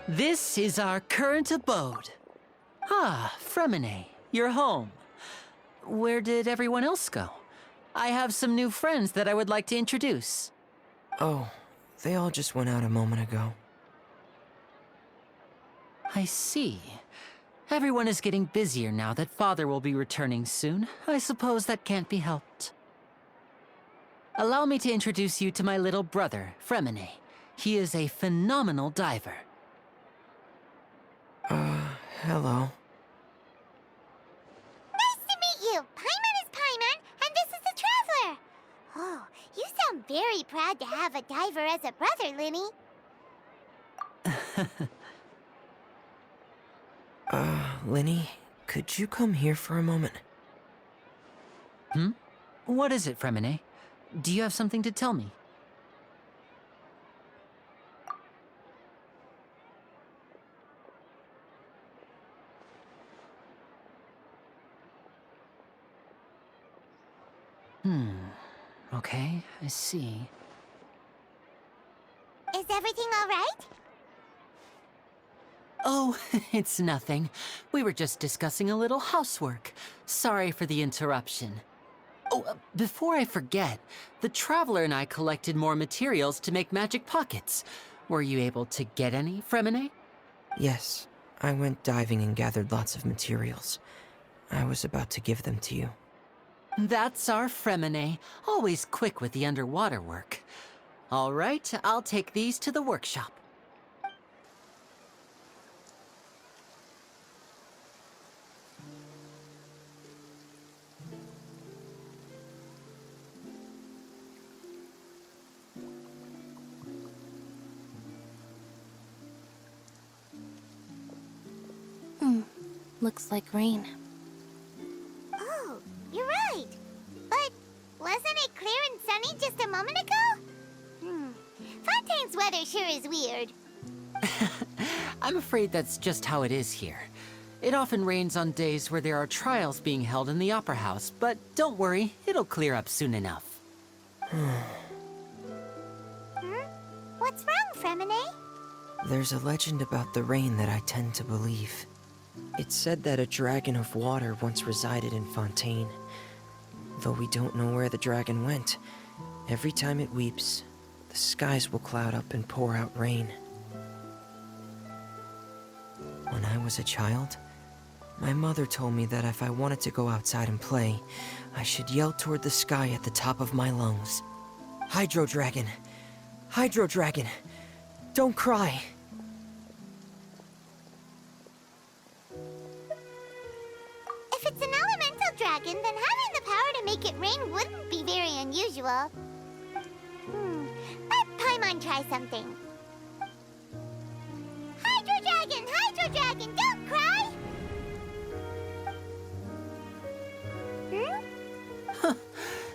This is our current abode. Ah, Fremine, you're home. Where did everyone else go? I have some new friends that I would like to introduce. Oh, they all just went out a moment ago. I see. Everyone is getting busier now that Father will be returning soon. I suppose that can't be helped. Allow me to introduce you to my little brother, Fremine. He is a phenomenal diver. Hello. Nice to meet you! Paimon is Paimon, and this is the Traveler! Oh, you sound very proud to have a diver as a brother, Linny. Linny, could you come here for a moment? What is it, Fremine? Do you have something to tell me? Okay, I see. Is everything all right? Oh, it's nothing. We were just discussing a little housework. Sorry for the interruption. Oh, before I forget, the Traveler and I collected more materials to make magic pockets. Were you able to get any, Fremine? Yes, I went diving and gathered lots of materials. I was about to give them to you. That's our Fremine, always quick with the underwater work. All right, I'll take these to the workshop. Looks like rain. Oh, you're right. But wasn't it clear and sunny just a moment ago? Fontaine's weather sure is weird. I'm afraid that's just how it is here. It often rains on days where there are trials being held in the Opera House, but don't worry, it'll clear up soon enough. What's wrong, Fremine? There's a legend about the rain that I tend to believe. It's said that a dragon of water once resided in Fontaine. Though we don't know where the dragon went, every time it weeps, the skies will cloud up and pour out rain. When I was a child, my mother told me that if I wanted to go outside and play, I should yell toward the sky at the top of my lungs. Hydro Dragon! Hydro Dragon! Don't cry! If it's an elemental dragon, then having the power to make it rain wouldn't be very unusual. Let Paimon try something. Hydro Dragon, don't cry!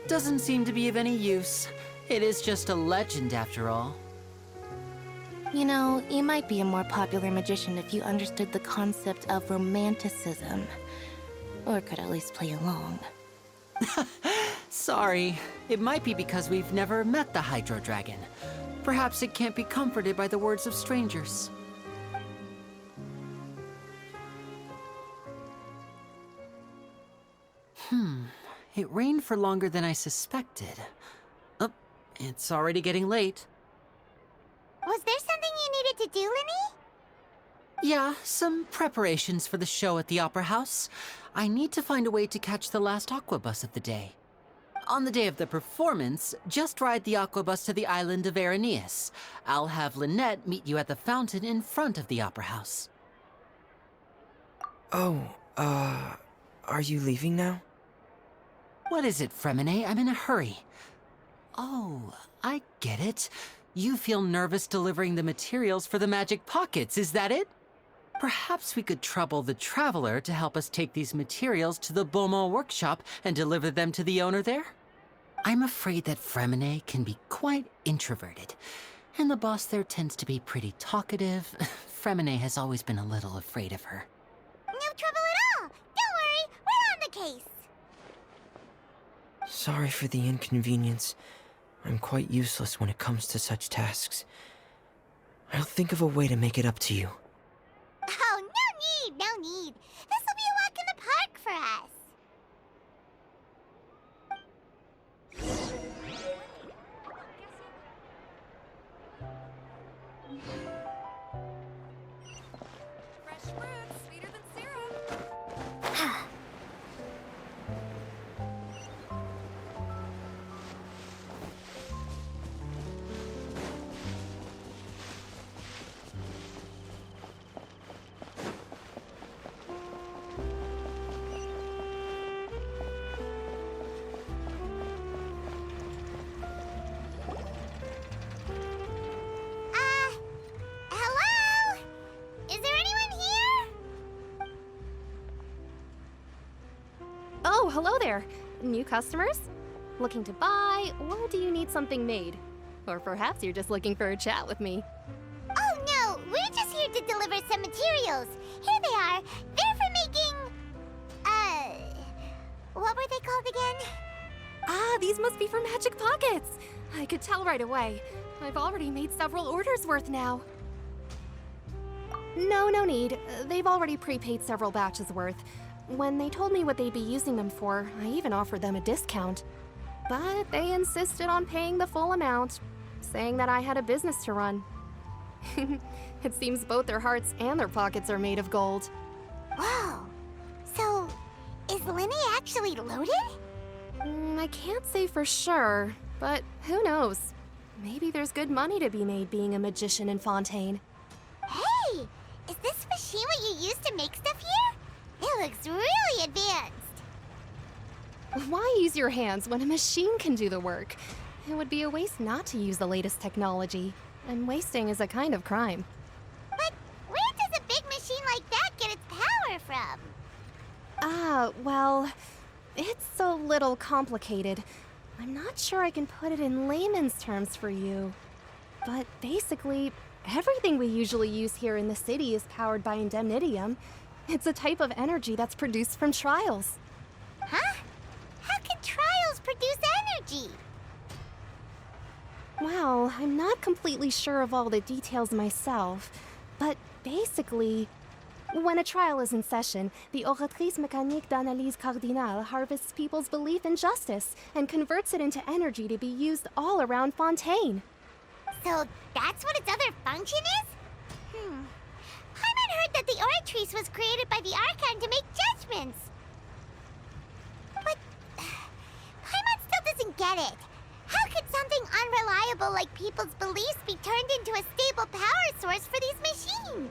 Doesn't seem to be of any use. It is just a legend after all. You know, you might be a more popular magician if you understood the concept of romanticism. Or could at least play along. Sorry. It might be because we've never met the Hydro Dragon. Perhaps it can't be comforted by the words of strangers. It rained for longer than I suspected. Oh, it's already getting late. Was there something you needed to do, Linny? Yeah, some preparations for the show at the Opera House. I need to find a way to catch the last aqua bus of the day. On the day of the performance, just ride the aqua bus to the island of Araneus. I'll have Lynette meet you at the fountain in front of the Opera House. Oh, are you leaving now? What is it, Fremine? I'm in a hurry. Oh, I get it. You feel nervous delivering the materials for the magic pockets, is that it? Perhaps we could trouble the Traveler to help us take these materials to the Beaumont workshop and deliver them to the owner there? I'm afraid that Fremine can be quite introverted, and the boss there tends to be pretty talkative. Fremine has always been a little afraid of her. No trouble at all! Don't worry, we're on the case! Sorry for the inconvenience. I'm quite useless when it comes to such tasks. I'll think of a way to make it up to you. Oh, hello there. New customers? Looking to buy, or do you need something made? Or perhaps you're just looking for a chat with me. Oh no, we're just here to deliver some materials. Here they are. They're for making... what were they called again? Ah, these must be for Magic Pockets. I could tell right away. I've already made several orders worth now. No need. They've already prepaid several batches worth. When they told me what they'd be using them for, I even offered them a discount. But they insisted on paying the full amount, saying that I had a business to run. It seems both their hearts and their pockets are made of gold. Whoa. So, is Linny actually loaded? I can't say for sure, but who knows? Maybe there's good money to be made being a magician in Fontaine. Hey! Is this machine what you use to make stuff here? It looks really advanced. Why use your hands when a machine can do the work? It would be a waste not to use the latest technology, and wasting is a kind of crime. But where does a big machine like that get its power from? Well, it's a little complicated. I'm not sure I can put it in layman's terms for you. But basically, everything we usually use here in the city is powered by indemnitium. It's a type of energy that's produced from trials. Huh? How can trials produce energy? Well, I'm not completely sure of all the details myself, but basically, when a trial is in session, the Oratrice Mécanique d'Analyse Cardinale harvests people's belief in justice and converts it into energy to be used all around Fontaine. So that's what its other function is? Paimon heard that the Oratrice was created by the Archon to make judgments. But Paimon still doesn't get it. How could something unreliable like people's beliefs be turned into a stable power source for these machines?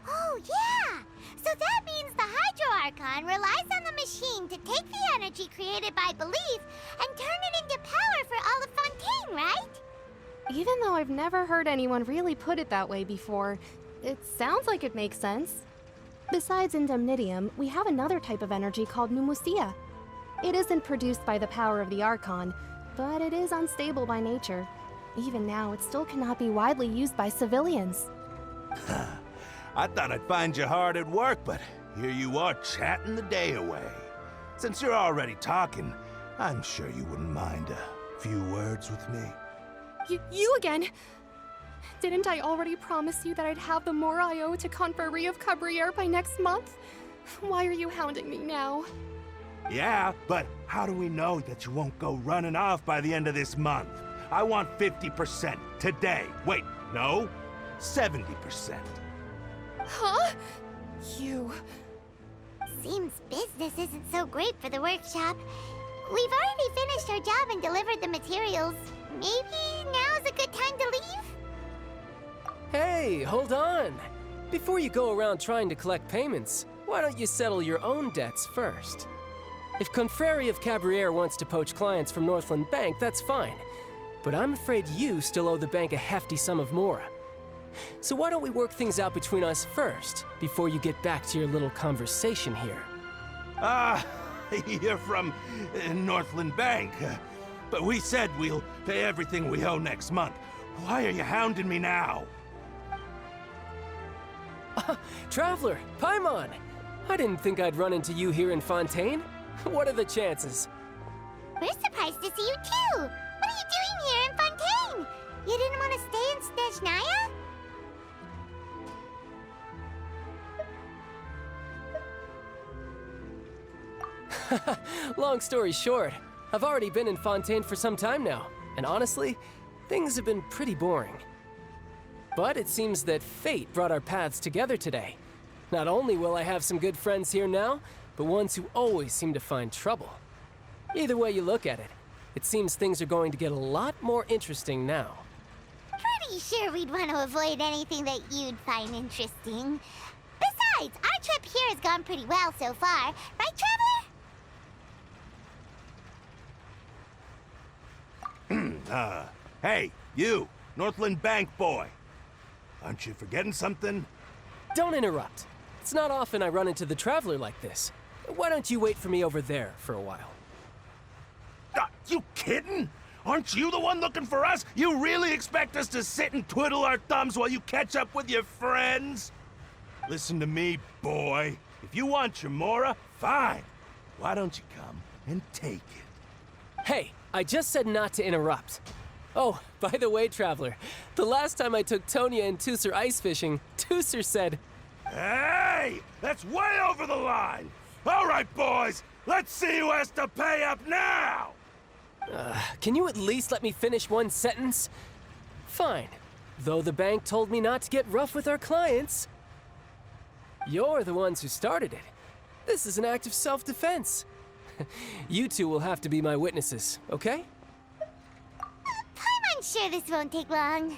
Oh, yeah! So that means the Hydro Archon relies on the machine to take the energy created by belief and turn it into power for all of Fontaine, right? Even though I've never heard anyone really put it that way before, it sounds like it makes sense. Besides indemnitium, we have another type of energy called pneumosia. It isn't produced by the power of the Archon, but it is unstable by nature. Even now, it still cannot be widely used by civilians. I thought I'd find you hard at work, but here you are chatting the day away. Since you're already talking, I'm sure you wouldn't mind a few words with me. You again? Didn't I already promise you that I'd have the more I owe to Confrérie of Cabriere by next month? Why are you hounding me now? Yeah, but how do we know that you won't go running off by the end of this month? I want 50% today. Wait, no, 70%. Huh? You... Seems business isn't so great for the workshop. We've already finished our job and delivered the materials. Maybe now's a good time to leave? Hey, hold on! Before you go around trying to collect payments, why don't you settle your own debts first? If Confrérie of Cabriere wants to poach clients from Northland Bank, that's fine. But I'm afraid you still owe the bank a hefty sum of mora. So why don't we work things out between us first, before you get back to your little conversation here? You're from Northland Bank. But we said we'll pay everything we owe next month. Why are you hounding me now? Traveler, Paimon! I didn't think I'd run into you here in Fontaine. What are the chances? We're surprised to see you too! What are you doing here in Fontaine? You didn't want to stay in Snezhnaya? Long story short, I've already been in Fontaine for some time now, and honestly, things have been pretty boring. But it seems that fate brought our paths together today. Not only will I have some good friends here now, but ones who always seem to find trouble. Either way you look at it, it seems things are going to get a lot more interesting now. Pretty sure we'd want to avoid anything that you'd find interesting. Besides, our trip here has gone pretty well so far, right, Traveler? Hey, you, Northland Bank boy. Aren't you forgetting something? don't interrupt. It's not often I run into the Traveler like this. Why don't you wait for me over there for a while? You kidding? Aren't you the one looking for us? You really expect us to sit and twiddle our thumbs while you catch up with your friends? Listen to me, boy. If you want your Mora, fine. Why don't you come and take it? Hey, I just said not to interrupt. Oh, by the way, Traveler, the last time I took Tonya and Tusser ice fishing, Tusser said, Hey! That's way over the line! All right, boys, let's see who has to pay up now! can you at least let me finish one sentence? Fine. Though the bank told me not to get rough with our clients. You're the ones who started it. This is an act of self-defense. You two will have to be my witnesses, okay? I'm sure this won't take long.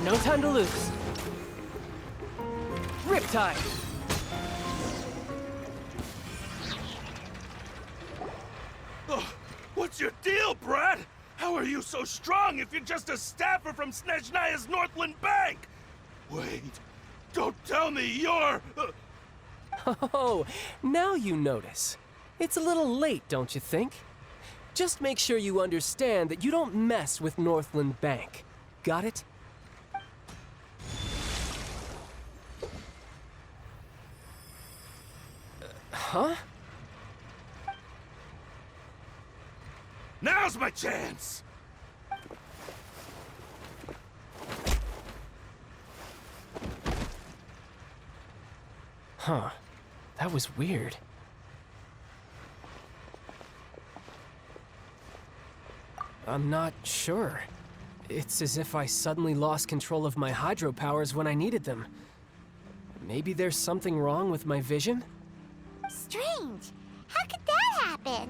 No time to lose. Riptide! Oh, what's your deal, Brad? How are you so strong if you're just a staffer from Snezhnaya's Northland Bank? Wait, don't tell me you're... Oh, now you notice. It's a little late, don't you think? Just make sure you understand that you don't mess with Northland Bank. Got it? Huh? Now's my chance! Huh. That was weird. I'm not sure. It's as if I suddenly lost control of my hydro powers when I needed them. Maybe there's something wrong with my vision? Strange. How could that happen?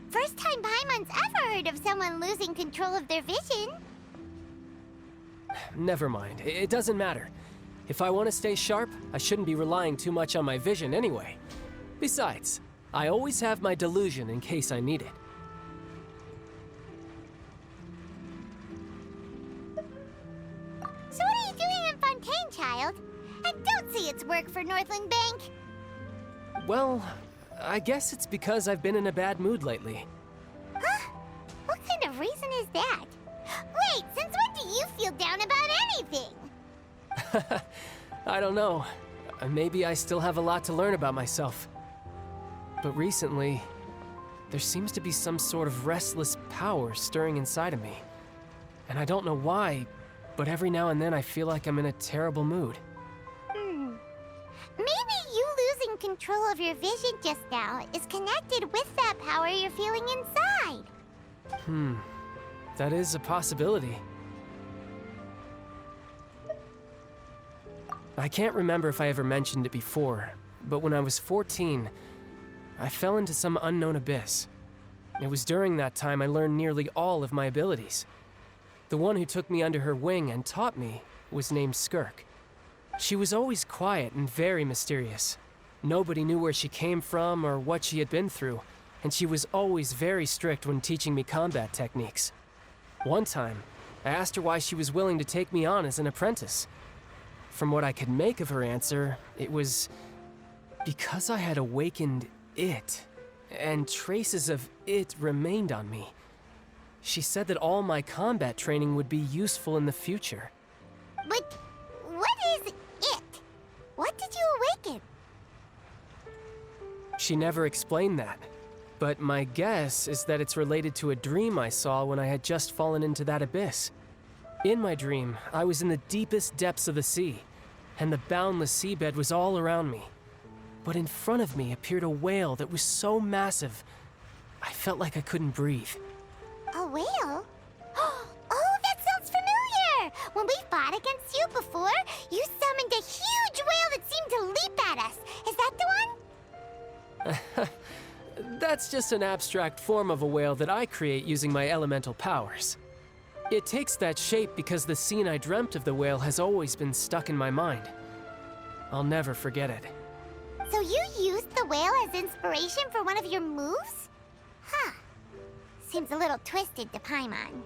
First time Paimon's ever heard of someone losing control of their vision. Never mind. It doesn't matter. If I want to stay sharp, I shouldn't be relying too much on my vision anyway. Besides, I always have my delusion in case I need it. So what are you doing in Fontaine, child? I don't see its work for Northland Bank. Well, I guess it's because I've been in a bad mood lately. Huh? What kind of reason is that? Wait, since when do you feel down about anything? I don't know. Maybe I still have a lot to learn about myself. But recently, there seems to be some sort of restless power stirring inside of me. And I don't know why, but every now and then I feel like I'm in a terrible mood. Maybe you losing control of your vision just now is connected with that power you're feeling inside. That is a possibility. I can't remember if I ever mentioned it before, but when I was 14, I fell into some unknown abyss. It was during that time I learned nearly all of my abilities. The one who took me under her wing and taught me was named Skirk. She was always quiet and very mysterious. Nobody knew where she came from or what she had been through, and she was always very strict when teaching me combat techniques. One time, I asked her why she was willing to take me on as an apprentice. From what I could make of her answer, it was because I had awakened it, and traces of it remained on me. She said that all my combat training would be useful in the future. But what is it? What did you awaken? She never explained that, but my guess is that it's related to a dream I saw when I had just fallen into that abyss. In my dream, I was in the deepest depths of the sea, and the boundless seabed was all around me. But in front of me appeared a whale that was so massive, I felt like I couldn't breathe. A whale? Oh, that sounds familiar! When we fought against you before, you summoned a huge whale that seemed to leap at us. Is that the one? That's just an abstract form of a whale that I create using my elemental powers. It takes that shape because the scene I dreamt of the whale has always been stuck in my mind. I'll never forget it. So you used the whale as inspiration for one of your moves? Huh. Seems a little twisted to Paimon.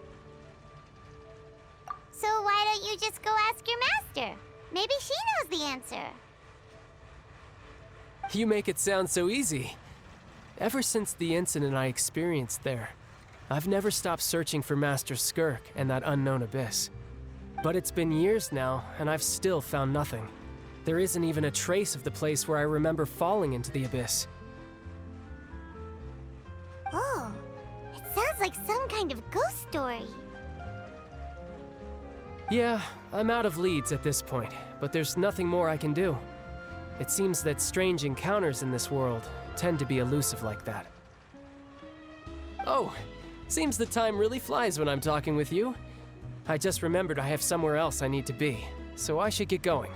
So why don't you just go ask your master? Maybe she knows the answer. You make it sound so easy. Ever since the incident I experienced there, I've never stopped searching for Master Skirk and that unknown abyss. But it's been years now, and I've still found nothing. There isn't even a trace of the place where I remember falling into the abyss. Oh, it sounds like some kind of ghost story. Yeah, I'm out of leads at this point, but there's nothing more I can do. It seems that strange encounters in this world tend to be elusive like that. Oh, seems the time really flies when I'm talking with you. I just remembered I have somewhere else I need to be, so I should get going.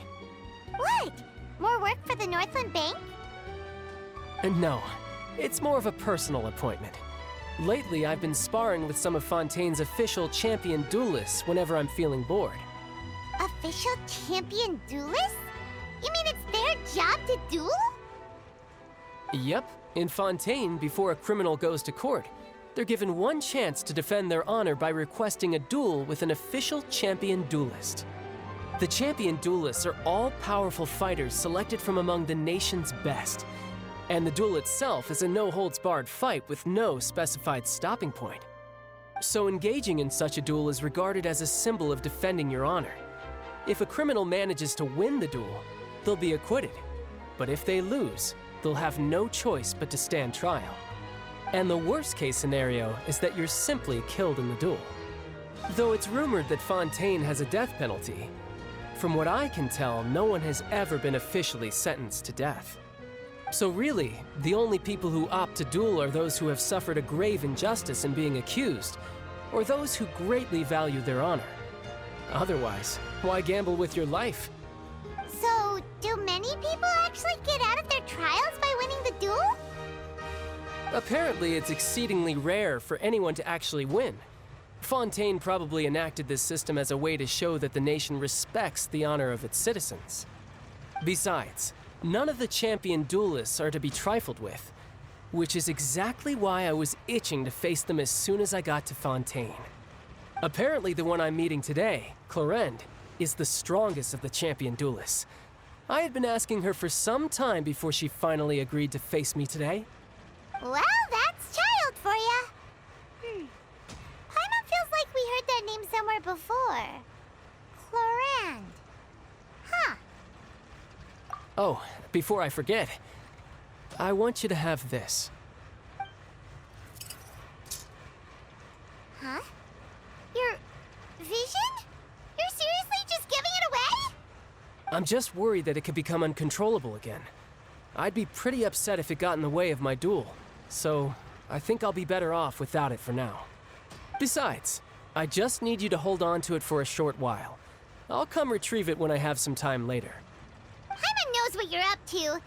What? More work for the Northland Bank? And no, it's more of a personal appointment. Lately, I've been sparring with some of Fontaine's official champion duelists whenever I'm feeling bored. Official champion duelists? You mean it's their job to duel? Yep, in Fontaine, before a criminal goes to court, they're given one chance to defend their honor by requesting a duel with an official champion duelist. The champion duelists are all powerful fighters selected from among the nation's best. And the duel itself is a no-holds-barred fight with no specified stopping point. So engaging in such a duel is regarded as a symbol of defending your honor. If a criminal manages to win the duel, they'll be acquitted. But if they lose, they'll have no choice but to stand trial. And the worst-case scenario is that you're simply killed in the duel. Though it's rumored that Fontaine has a death penalty, from what I can tell, no one has ever been officially sentenced to death. So really, the only people who opt to duel are those who have suffered a grave injustice in being accused, or those who greatly value their honor. Otherwise, why gamble with your life? So, do many people actually get out of their trials by winning the duel? Apparently, it's exceedingly rare for anyone to actually win. Fontaine probably enacted this system as a way to show that the nation respects the honor of its citizens. Besides, none of the champion duelists are to be trifled with, which is exactly why I was itching to face them as soon as I got to Fontaine. Apparently, the one I'm meeting today, Clorinde, is the strongest of the champion duelists. I had been asking her for some time before she finally agreed to face me today. Well, that's child for ya. Paimon feels like we heard that name somewhere before. Clorinde. Huh. Oh, before I forget, I want you to have this. Huh? Your vision? You're seriously just giving it away? I'm just worried that it could become uncontrollable again. I'd be pretty upset if it got in the way of my duel, so I think I'll be better off without it for now. Besides, I just need you to hold on to it for a short while. I'll come retrieve it when I have some time later. Paimon knows what you're up to. You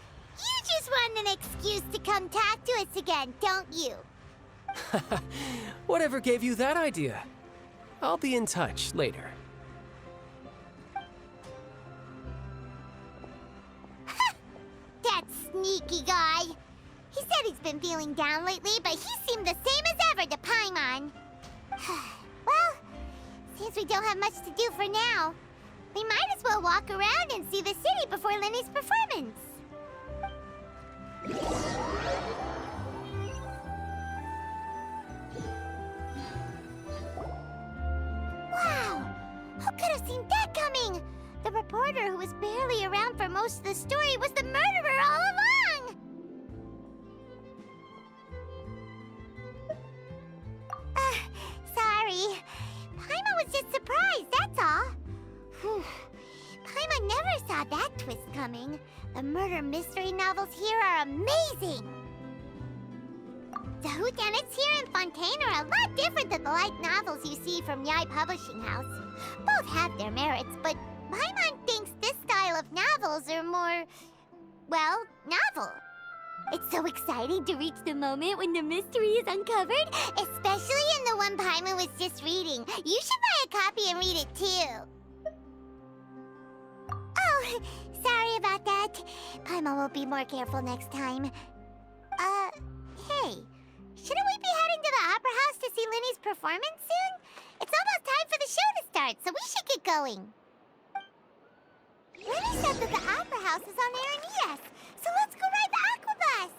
just want an excuse to come talk to us again, don't you? Whatever gave you that idea? I'll be in touch later. That sneaky guy. He said he's been feeling down lately, but he seemed the same as ever to Paimon. Well, since we don't have much to do for now, we might as well walk around and see the city before Lenny's performance. Wow! Who could have seen that coming? The reporter who was barely around for most of the story was the murderer all along! Sorry. Paimon was just surprised, that's Never saw that twist coming. The murder mystery novels here are amazing! The whodunits here in Fontaine are a lot different than the light novels you see from Yai Publishing House. Both have their merits, but Paimon thinks this style of novels are more, well, novel. It's so exciting to reach the moment when the mystery is uncovered, especially in the one Paimon was just reading. You should buy a copy and read it too. Oh, sorry about that. Paimon will be more careful next time. Hey, shouldn't we be heading to the Opera House to see Linny's performance soon? It's almost time for the show to start, so we should get going. Linny said that the Opera House is on Aranillas, so let's go ride the Aquabus!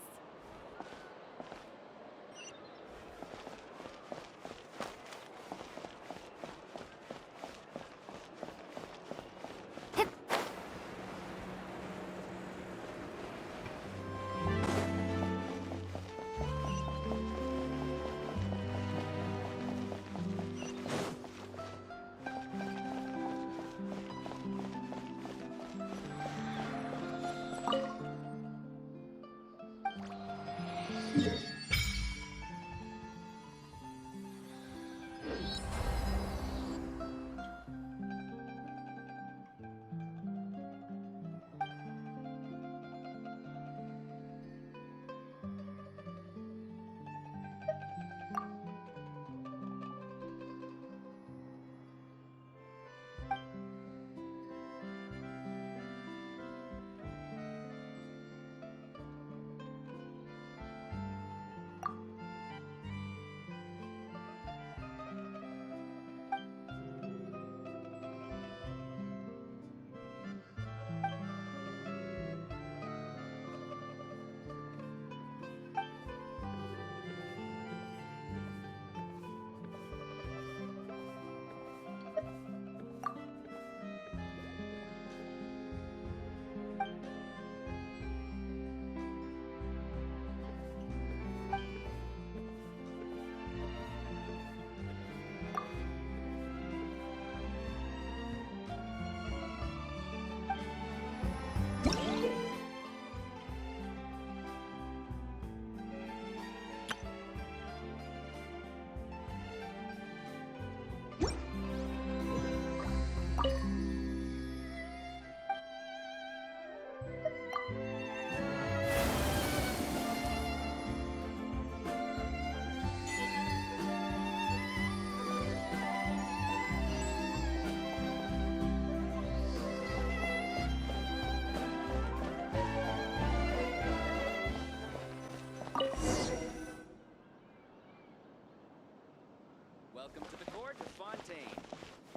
Welcome to the court of Fontaine.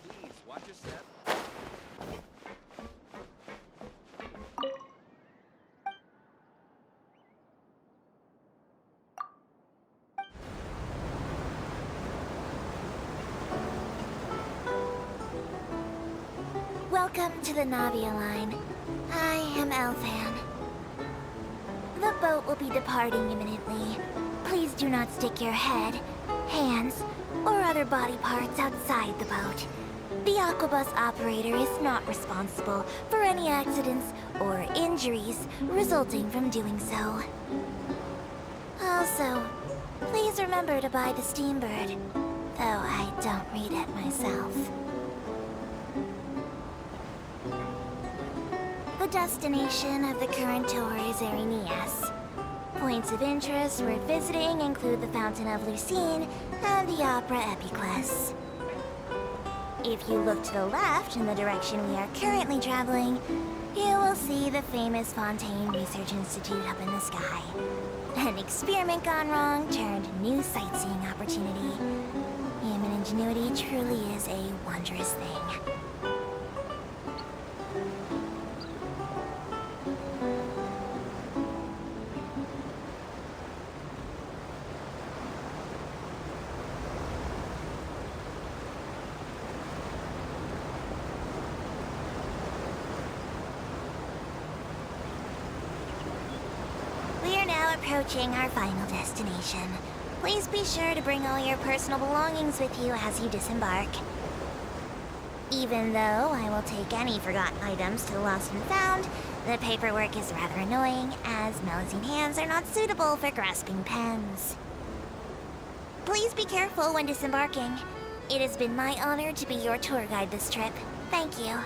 Please watch your step. Welcome to the Navia line. I am Elfan. The boat will be departing imminently. Please do not stick your head, hands, or other body parts outside the boat. The Aquabus operator is not responsible for any accidents or injuries resulting from doing so. Also, please remember to buy the Steambird, though I don't read it myself. The destination of the current tour is Aranillas. Points of interest worth visiting include the Fountain of Lucine and the Opera Epiclese. If you look to the left in the direction we are currently traveling, you will see the famous Fontaine Research Institute up in the sky. An experiment gone wrong turned new sightseeing opportunity. Human ingenuity truly is a wondrous thing. Approaching our final destination. Please be sure to bring all your personal belongings with you as you disembark. Even though I will take any forgotten items to the lost and found, the paperwork is rather annoying, as Melusine hands are not suitable for grasping pens. Please be careful when disembarking. It has been my honor to be your tour guide this trip. Thank you.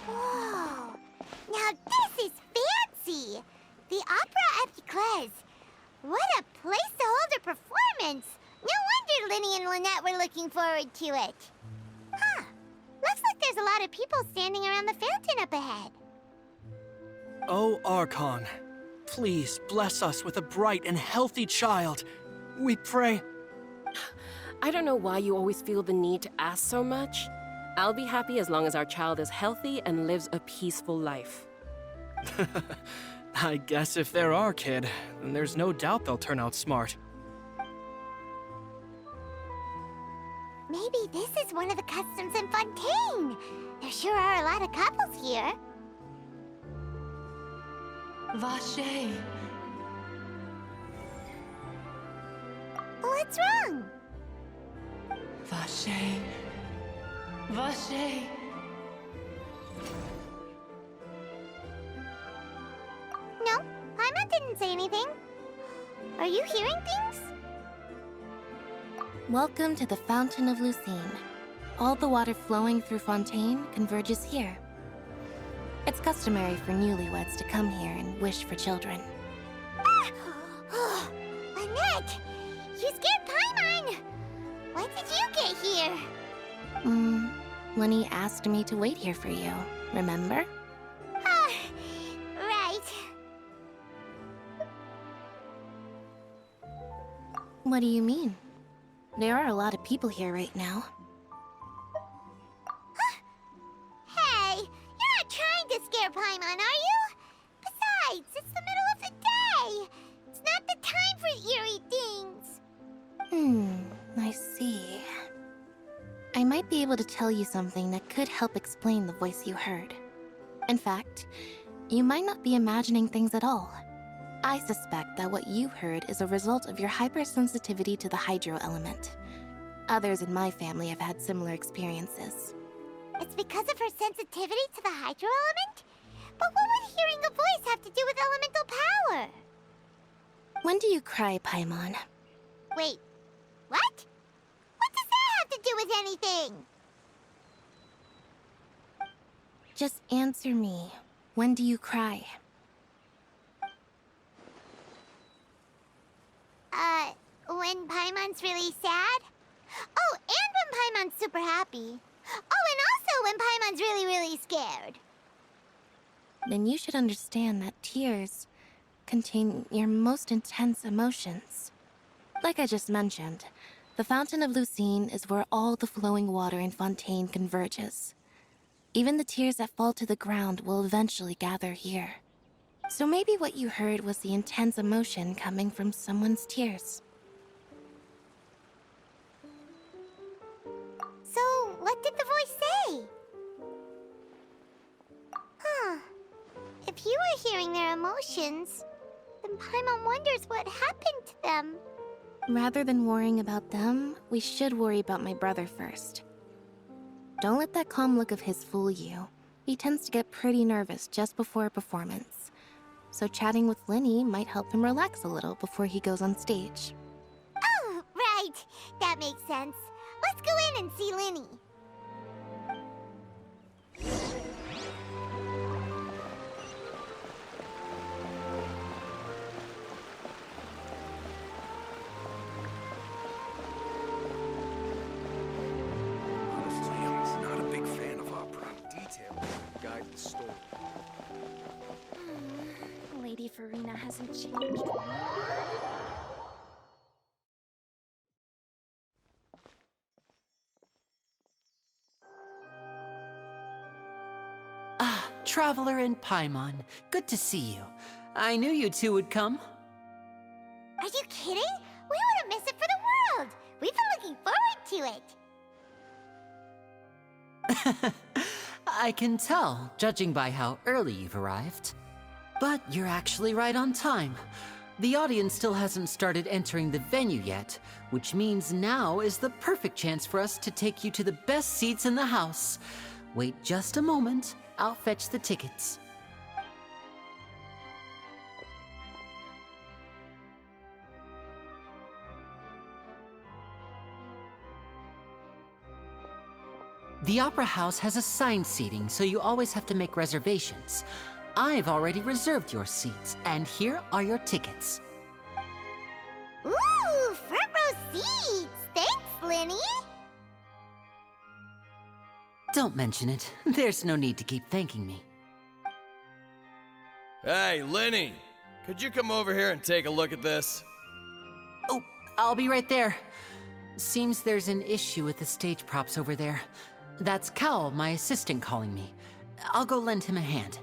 Whoa! Now this is fancy! The Opera Epiclese. What a place to hold a performance! No wonder Linny and Lynette were looking forward to it. Huh. Looks like there's a lot of people standing around the fountain up ahead. Oh, Archon, please bless us with a bright and healthy child. We pray. I don't know why you always feel the need to ask so much. I'll be happy as long as our child is healthy and lives a peaceful life. I guess if they're our kid, then there's no doubt they'll turn out smart. Maybe this is one of the customs in Fontaine. There sure are a lot of couples here. Vache. What's wrong? Vache. Vache. No, Paimon didn't say anything. Are you hearing things? Welcome to the Fountain of Lucine. All the water flowing through Fontaine converges here. It's customary for newlyweds to come here and wish for children. Ah! Lynette! You scared Paimon! When did you get here? Lenny asked me to wait here for you, remember? Ah, right. What do you mean? There are a lot of people here right now. Hey, you're not trying to scare Paimon, are you? Besides, it's the middle of the day. It's not the time for eerie things. I see. I might be able to tell you something that could help explain the voice you heard. In fact, you might not be imagining things at all. I suspect that what you heard is a result of your hypersensitivity to the hydro element. Others in my family have had similar experiences. It's because of her sensitivity to the hydro element? But what would hearing a voice have to do with elemental power? When do you cry, Paimon? Wait, what? What does that have to do with anything? Just answer me. When do you cry? When Paimon's really sad? Oh, and when Paimon's super happy. Oh, and also when Paimon's really, really scared. Then you should understand that tears contain your most intense emotions. Like I just mentioned, the Fountain of Lucine is where all the flowing water in Fontaine converges. Even the tears that fall to the ground will eventually gather here. So maybe what you heard was the intense emotion coming from someone's tears. So, what did the voice say? Huh. If you were hearing their emotions, then Paimon wonders what happened to them. Rather than worrying about them, we should worry about my brother first. Don't let that calm look of his fool you. He tends to get pretty nervous just before a performance. So chatting with Linny might help him relax a little before he goes on stage. Oh, right. That makes sense. Let's go in and see Linny. Honestly, I'm not a big fan of opera. Detail guide the story. Lady Farina hasn't changed. Ah, Traveler and Paimon. Good to see you. I knew you two would come. Are you kidding? We wouldn't miss it for the world. We've been looking forward to it. I can tell, judging by how early you've arrived. But you're actually right on time. The audience still hasn't started entering the venue yet, which means now is the perfect chance for us to take you to the best seats in the house. Wait just a moment, I'll fetch the tickets. The Opera House has assigned seating, so you always have to make reservations. I've already reserved your seats, and here are your tickets. Ooh, front row seats! Thanks, Linny! Don't mention it. There's no need to keep thanking me. Hey, Lenny! Could you come over here and take a look at this? Oh, I'll be right there. Seems there's an issue with the stage props over there. That's Cal, my assistant, calling me. I'll go lend him a hand.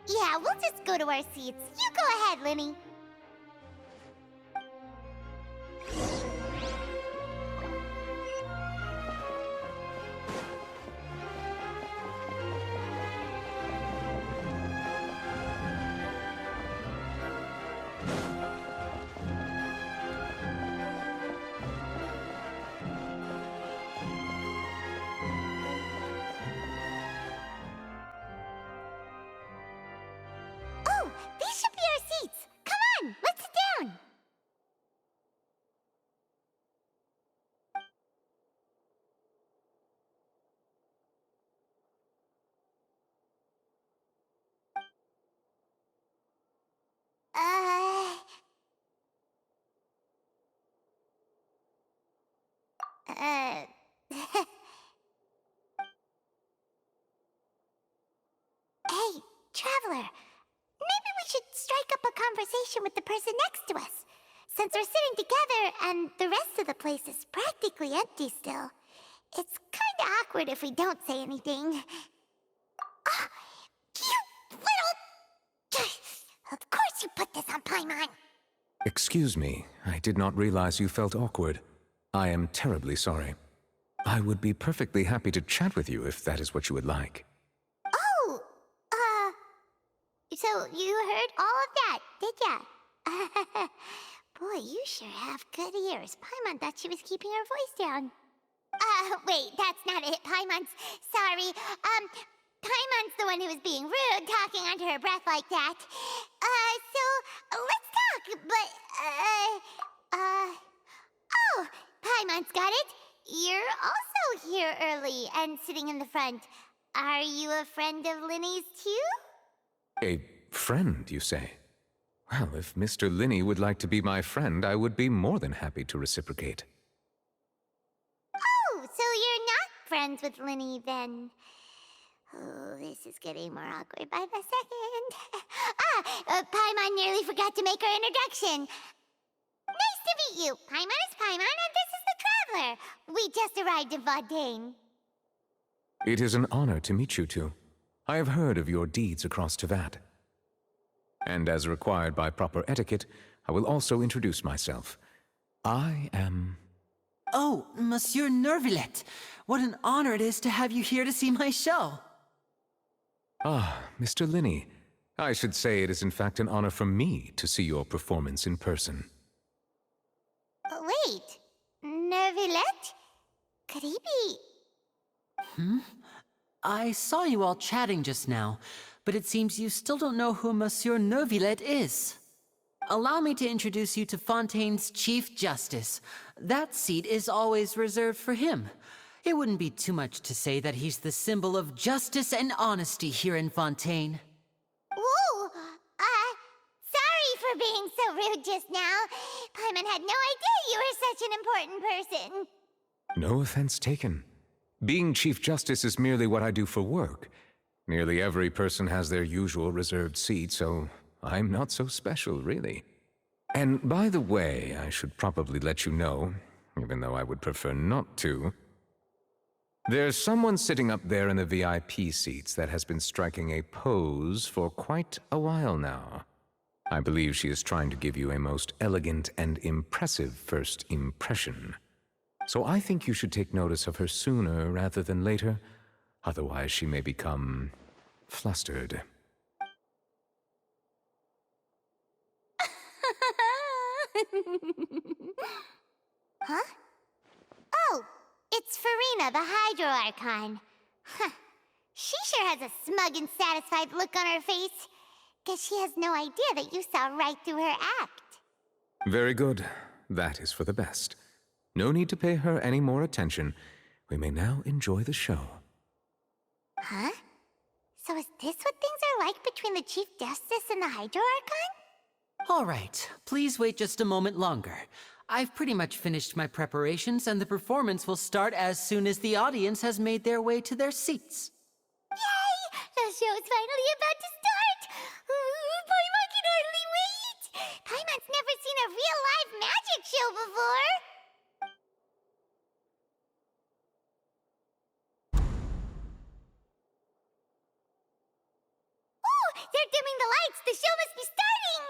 Yeah, we'll just go to our seats. You go ahead, Linny. Oh, these should be our seats. Come on, let's sit down. Uh... Uh... Hey, Traveler. Maybe we should strike up a conversation with the person next to us. Since we're sitting together and the rest of the place is practically empty still. It's kinda awkward if we don't say anything. Ah, you little... Of course you put this on Paimon. Excuse me, I did not realize you felt awkward. I am terribly sorry. I would be perfectly happy to chat with you if that is what you would like. Oh, so you heard all of that, did ya? Boy, you sure have good ears. Paimon thought she was keeping her voice down. Wait, that's not it. Paimon's sorry. Paimon's the one who was being rude, talking under her breath like that. So let's talk, but, oh, Paimon's got it. You're also here early and sitting in the front. Are you a friend of Linny's too? A friend, you say? Well, if Mr. Linny would like to be my friend, I would be more than happy to reciprocate. Oh, so you're not friends with Linny then? Oh, this is getting more awkward by the second. Paimon nearly forgot to make her introduction. Nice to meet you. Paimon is Paimon, and this is the Traveler. We just arrived in Fontaine. It is an honor to meet you two. I have heard of your deeds across Tevat. And as required by proper etiquette, I will also introduce myself. I am... Oh, Monsieur Nervillet. What an honor it is to have you here to see my show. Ah, Mr. Linny. I should say it is in fact an honor for me to see your performance in person. Wait, Nervillet? Could he be... I saw you all chatting just now, but it seems you still don't know who Monsieur Nervillet is. Allow me to introduce you to Fontaine's Chief Justice. That seat is always reserved for him. It wouldn't be too much to say that he's the symbol of justice and honesty here in Fontaine. Whoa! Sorry for being so rude just now. Paimon had no idea you were such an important person. No offense taken. Being Chief Justice is merely what I do for work. Nearly every person has their usual reserved seat, so I'm not so special, really. And by the way, I should probably let you know, even though I would prefer not to. There's someone sitting up there in the VIP seats that has been striking a pose for quite a while now. I believe she is trying to give you a most elegant and impressive first impression. So I think you should take notice of her sooner rather than later. Otherwise, she may become flustered. Huh? Oh, it's Farina, the Hydro Archon. Huh. She sure has a smug and satisfied look on her face. Guess she has no idea that you saw right through her act. Very good. That is for the best. No need to pay her any more attention. We may now enjoy the show. Huh? So is this what things are like between the Chief Justice and the Hydro Archon? All right, please wait just a moment longer. I've pretty much finished my preparations, and the performance will start as soon as the audience has made their way to their seats. Yay! The show's finally about to start! Paimon can hardly wait! Paimon's never seen a real live magic show before! Ooh! They're dimming the lights! The show must be starting!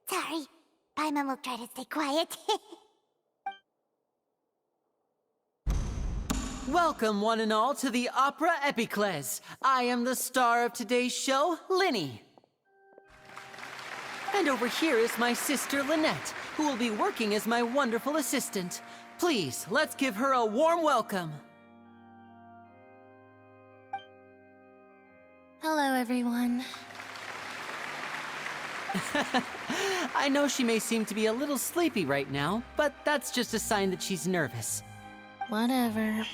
Sorry. Paimon will try to stay quiet. Welcome, one and all, to the Opera Epiclese. I am the star of today's show, Linny. And over here is my sister, Lynette, who will be working as my wonderful assistant. Please, let's give her a warm welcome. Hello, everyone. I know she may seem to be a little sleepy right now, but that's just a sign that she's nervous. Whatever.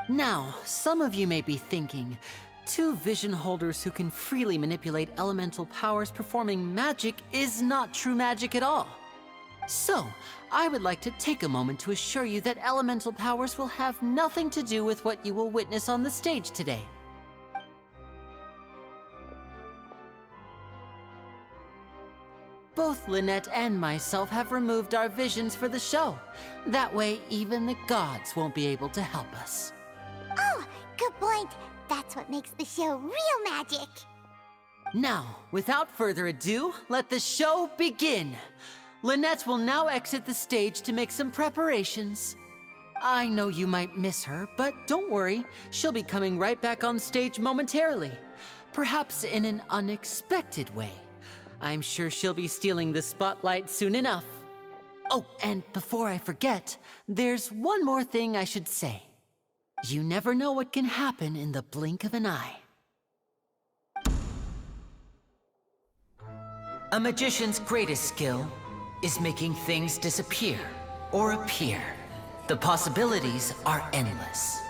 Now, some of you may be thinking, two vision holders who can freely manipulate elemental powers performing magic is not true magic at all. So, I would like to take a moment to assure you that elemental powers will have nothing to do with what you will witness on the stage today. Both Lynette and myself have removed our visions for the show. That way, even the gods won't be able to help us. Oh, good point. That's what makes the show real magic. Now, without further ado, let the show begin. Lynette will now exit the stage to make some preparations. I know you might miss her, but don't worry. She'll be coming right back on stage momentarily. Perhaps in an unexpected way. I'm sure she'll be stealing the spotlight soon enough. Oh, and before I forget, there's one more thing I should say. You never know what can happen in the blink of an eye. A magician's greatest skill is making things disappear or appear. The possibilities are endless.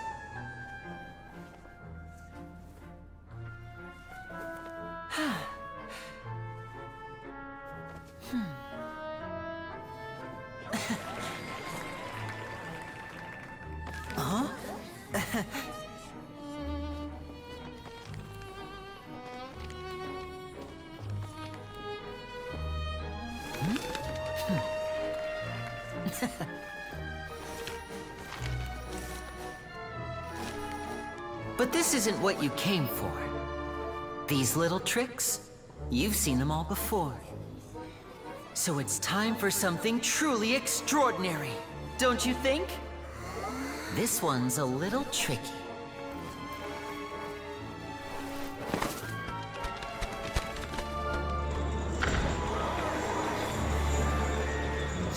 But this isn't what you came for. These little tricks, you've seen them all before. So it's time for something truly extraordinary, don't you think? This one's a little tricky.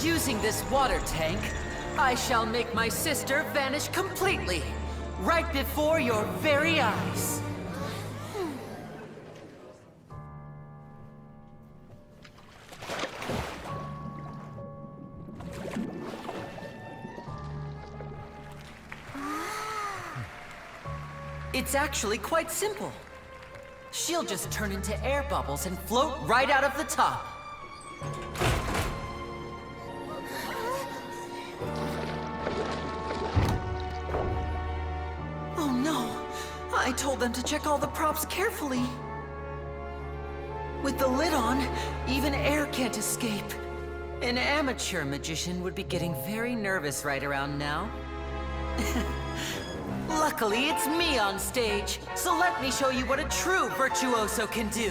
Using this water tank, I shall make my sister vanish completely, right before your very eyes. It's actually quite simple. She'll just turn into air bubbles and float right out of the top. Oh no! I told them to check all the props carefully. With the lid on, even air can't escape. An amateur magician would be getting very nervous right around now. Luckily, it's me on stage, so let me show you what a true virtuoso can do.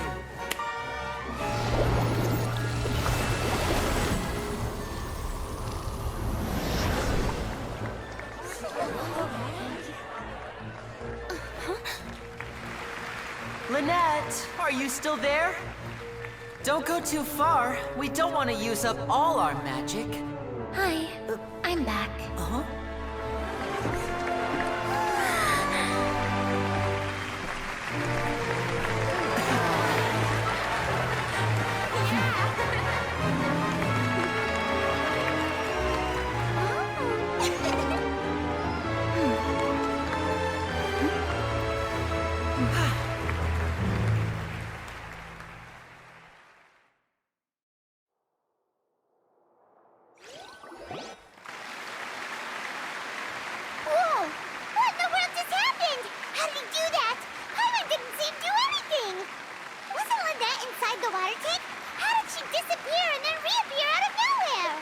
Lynette, are you still there? Don't go too far. We don't want to use up all our magic. Hi, I'm back. Uh-huh. Whoa! What in the world just happened? How did he do that? Paimon didn't seem to do anything. Wasn't Lynette inside the water tank? How did she disappear and then reappear out of nowhere?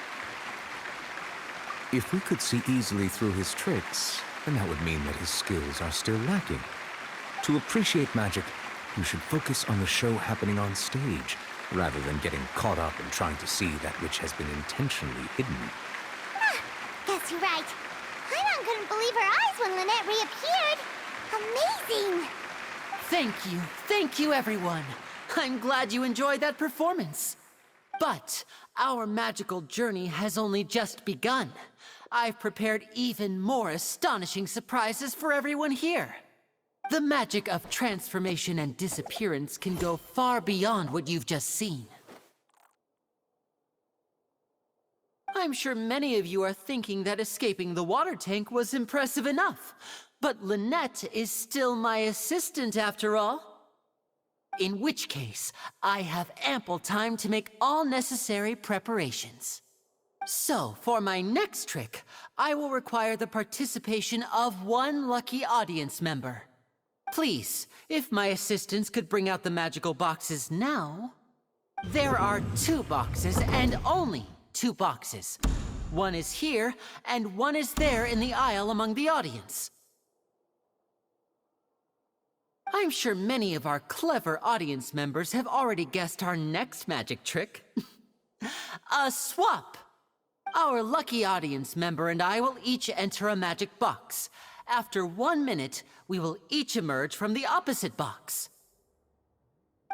If we could see easily through his tricks, then that would mean that his skills are still lacking. To appreciate magic, you should focus on the show happening on stage, rather than getting caught up in trying to see that which has been intentionally hidden. Guess you're right. Paimon couldn't believe her eyes when Lynette reappeared. Amazing! Thank you, everyone. I'm glad you enjoyed that performance. But our magical journey has only just begun. I've prepared even more astonishing surprises for everyone here. The magic of transformation and disappearance can go far beyond what you've just seen. I'm sure many of you are thinking that escaping the water tank was impressive enough, but Lynette is still my assistant after all. In which case, I have ample time to make all necessary preparations. So, for my next trick, I will require the participation of one lucky audience member. Please, if my assistants could bring out the magical boxes now. There are 2 boxes, and only 2 boxes. One is here, and one is there in the aisle among the audience. I'm sure many of our clever audience members have already guessed our next magic trick. A swap! Our lucky audience member and I will each enter a magic box. After 1 minute, we will each emerge from the opposite box.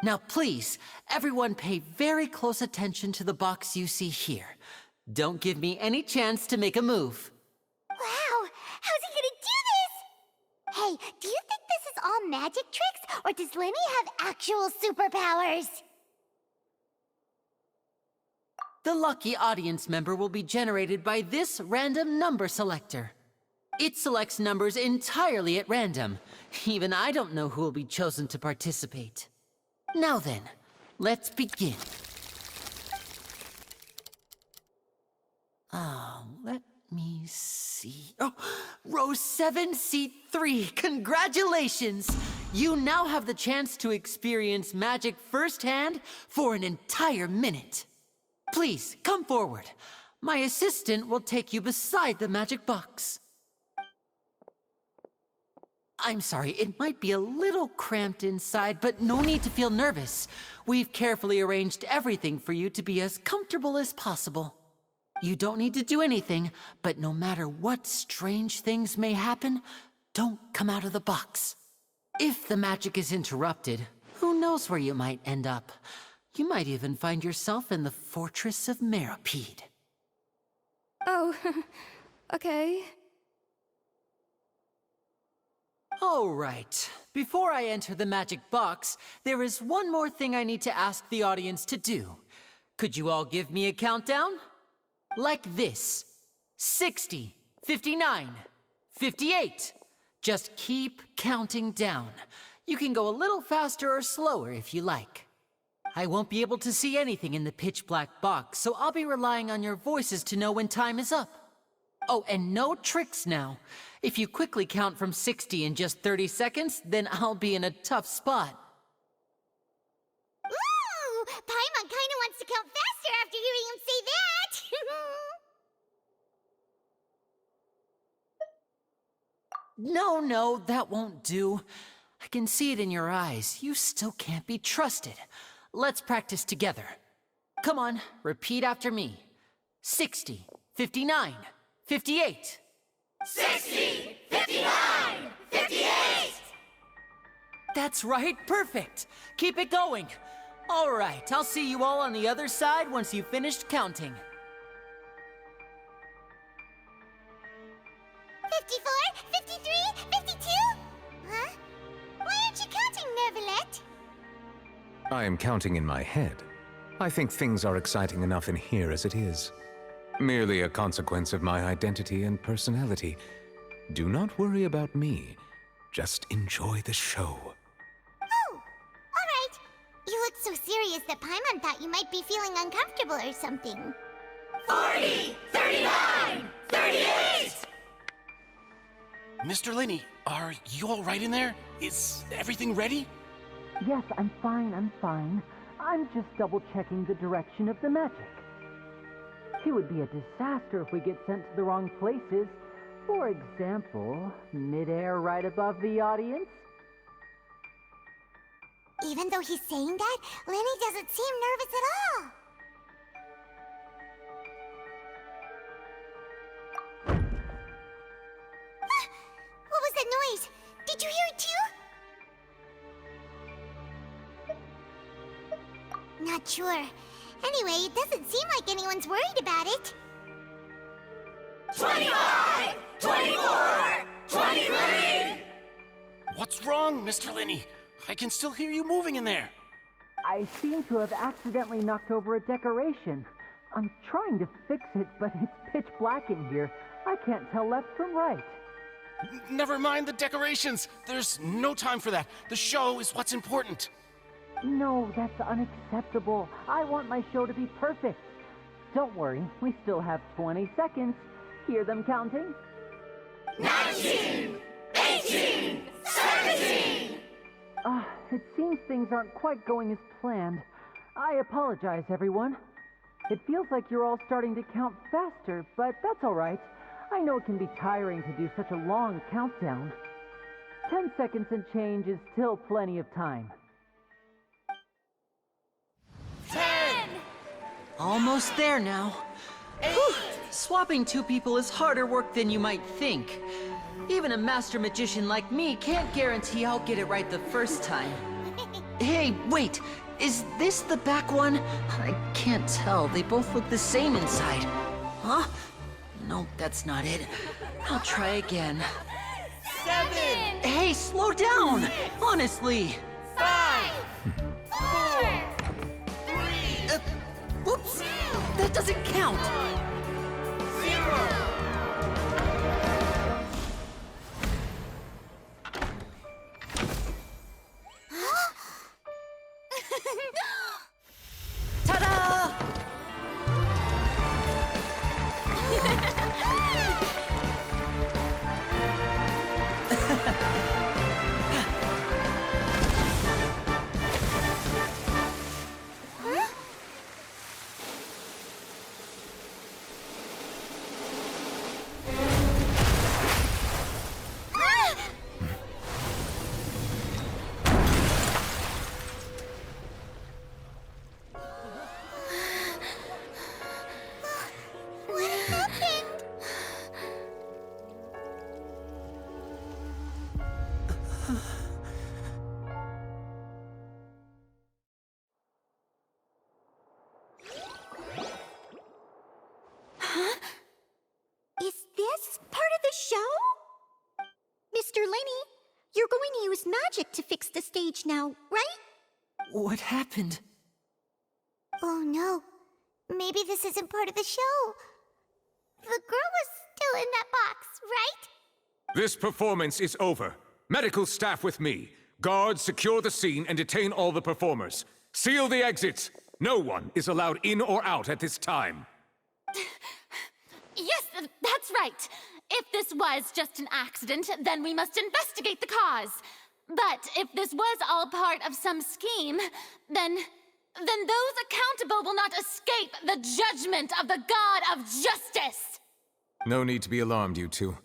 Now please, everyone pay very close attention to the box you see here. Don't give me any chance to make a move. Wow! How's he gonna do this? Hey, do you think this is all magic tricks, or does Lenny have actual superpowers? The lucky audience member will be generated by this random number selector. It selects numbers entirely at random. Even I don't know who will be chosen to participate. Now then, let's begin. Let me see. Oh, row 7, seat 3. Congratulations! You now have the chance to experience magic firsthand for an entire minute. Please, come forward. My assistant will take you beside the magic box. I'm sorry, it might be a little cramped inside, but no need to feel nervous. We've carefully arranged everything for you to be as comfortable as possible. You don't need to do anything, but no matter what strange things may happen, don't come out of the box. If the magic is interrupted, who knows where you might end up? You might even find yourself in the Fortress of Meropide. Oh, okay. All right. Before I enter the magic box, there is one more thing I need to ask the audience to do. Could you all give me a countdown? Like this. 60, 59, 58. Just keep counting down. You can go a little faster or slower if you like. I won't be able to see anything in the pitch-black box, so I'll be relying on your voices to know when time is up. Oh, and no tricks now. If you quickly count from 60 in just 30 seconds, then I'll be in a tough spot. Ooh! Paimon kinda wants to count faster after hearing him say that! No, that won't do. I can see it in your eyes. You still can't be trusted. Let's practice together. Come on, repeat after me. 60, 59, 58. 60, 59, 58! That's right, perfect. Keep it going. All right, I'll see you all on the other side once you've finished counting. 54, 53, 52? Huh? Why aren't you counting, Nervalet? I am counting in my head. I think things are exciting enough in here as it is. Merely a consequence of my identity and personality. Do not worry about me. Just enjoy the show. Oh, all right. You look so serious that Paimon thought you might be feeling uncomfortable or something. 40, 39, 38! Mr. Linney, are you all right in there? Is everything ready? Yes, I'm fine. I'm just double-checking the direction of the magic. It would be a disaster if we get sent to the wrong places. For example, mid-air right above the audience. Even though he's saying that, Lenny doesn't seem nervous at all. What was that noise? Did you hear it too? Not sure. Anyway, it doesn't seem like anyone's worried about it. 25, 24, 23! What's wrong, Mr. Linney? I can still hear you moving in there. I seem to have accidentally knocked over a decoration. I'm trying to fix it, but it's pitch black in here. I can't tell left from right. Never mind the decorations. There's no time for that. The show is what's important. No, that's unacceptable. I want my show to be perfect. Don't worry, we still have 20 seconds. Hear them counting? 19, 18, 17! It seems things aren't quite going as planned. I apologize, everyone. It feels like you're all starting to count faster, but that's all right. I know it can be tiring to do such a long countdown. 10 seconds and change is still plenty of time. 10! Almost there now. Whew. Swapping two people is harder work than you might think. Even a master magician like me can't guarantee I'll get it right the first time. Hey, wait! Is this the back one? I can't tell. They both look the same inside. Huh? No, that's not it. I'll try again. 7! Hey, slow down! Honestly! 5! 4! 3! Whoops! That doesn't count! 0! Ta-da! What happened? Huh? Is this part of the show? Mr. Lenny, you're going to use magic to fix the stage now, right? What happened? Oh no. Maybe this isn't part of the show. The girl was still in that box, right? This performance is over. Medical staff with me. Guards, secure the scene and detain all the performers. Seal the exits. No one is allowed in or out at this time. Yes, that's right. If this was just an accident, then we must investigate the cause. But if this was all part of some scheme, then those accountable will not escape the judgment of the God of Justice. No need to be alarmed, you two.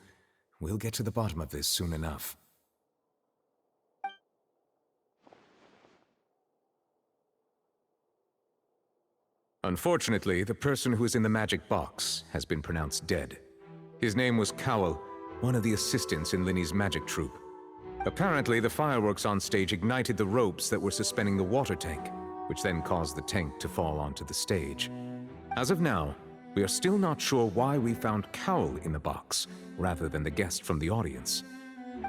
We'll get to the bottom of this soon enough. Unfortunately, the person who is in the magic box has been pronounced dead. His name was Cowell, one of the assistants in Linny's magic troupe. Apparently, the fireworks on stage ignited the ropes that were suspending the water tank, which then caused the tank to fall onto the stage. As of now, we are still not sure why we found Cowell in the box, rather than the guest from the audience.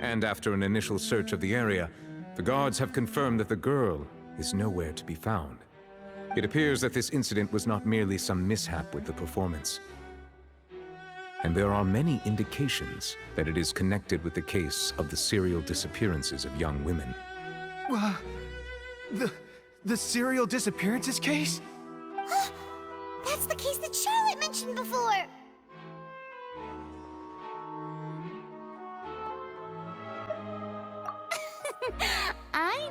And after an initial search of the area, the guards have confirmed that the girl is nowhere to be found. It appears that this incident was not merely some mishap with the performance. And there are many indications that it is connected with the case of the serial disappearances of young women. The serial disappearances case? That's the case that Charlotte mentioned before! I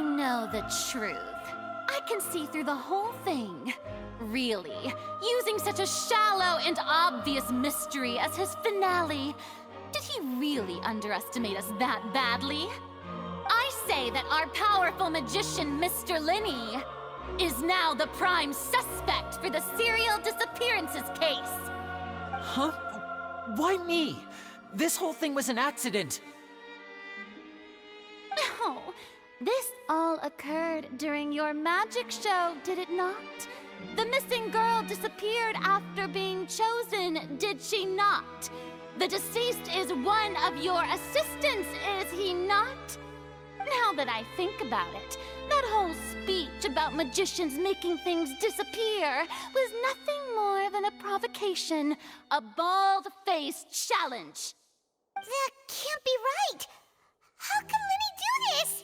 know the truth. I can see through the whole thing. Really, using such a shallow and obvious mystery as his finale, did he really underestimate us that badly? I say that our powerful magician, Mr. Linny, is now the prime suspect for the serial disappearances case. Huh? Why me? This whole thing was an accident. No, this all occurred during your magic show, did it not? The missing girl disappeared after being chosen, did she not? The deceased is one of your assistants, is he not? Now that I think about it, that whole speech about magicians making things disappear was nothing more than a provocation, a bald-faced challenge. That can't be right! How can Linny do this?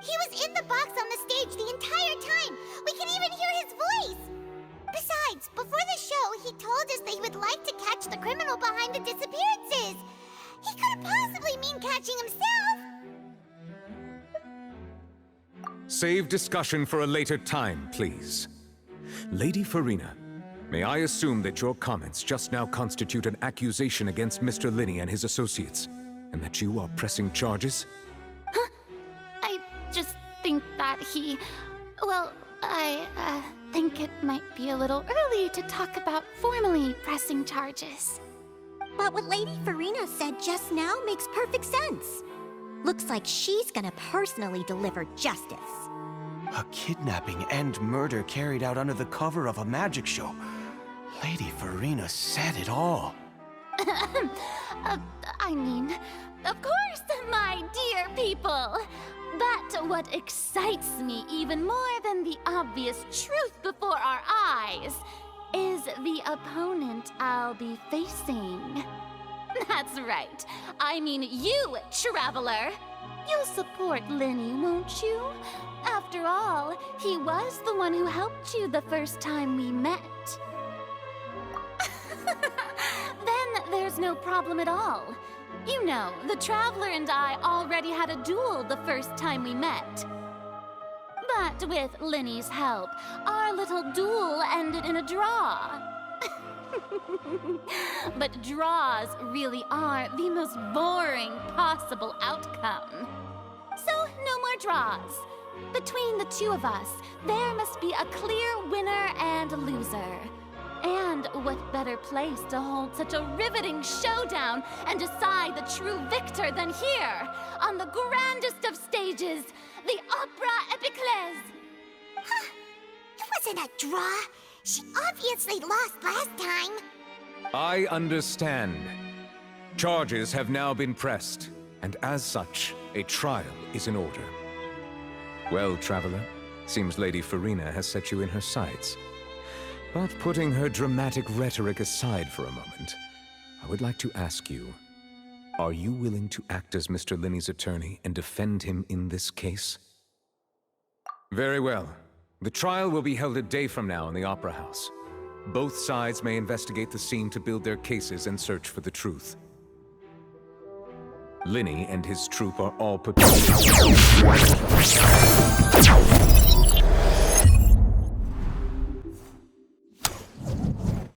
He was in the box on the stage the entire time! We can even hear his voice! Besides, before the show, he told us that he would like to catch the criminal behind the disappearances! He couldn't possibly mean catching himself! Save discussion for a later time, please. Lady Farina, may I assume that your comments just now constitute an accusation against Mr. Linny and his associates, and that you are pressing charges? Huh? I just think that he... Well, I think it might be a little early to talk about formally pressing charges. But what Lady Farina said just now makes perfect sense. Looks like she's gonna personally deliver justice. A kidnapping and murder carried out under the cover of a magic show. Lady Farina said it all. I mean, of course, my dear people. But what excites me even more than the obvious truth before our eyes is the opponent I'll be facing. That's right. I mean you, Traveler. You'll support Linny, won't you? After all, he was the one who helped you the first time we met. Then there's no problem at all. You know, the Traveler and I already had a duel the first time we met. But with Linny's help, our little duel ended in a draw. But draws really are the most boring possible outcome. So, no more draws. Between the two of us, there must be a clear winner and loser. And what better place to hold such a riveting showdown and decide the true victor than here, on the grandest of stages, the Opera Epiclese. Huh. It wasn't a draw. She obviously lost last time. I understand. Charges have now been pressed, and as such, a trial is in order. Well, Traveler, seems Lady Farina has set you in her sights. But putting her dramatic rhetoric aside for a moment, I would like to ask you, are you willing to act as Mr. Linny's attorney and defend him in this case? Very well. The trial will be held a day from now in the Opera House. Both sides may investigate the scene to build their cases and search for the truth. Linny and his troupe are all prepared.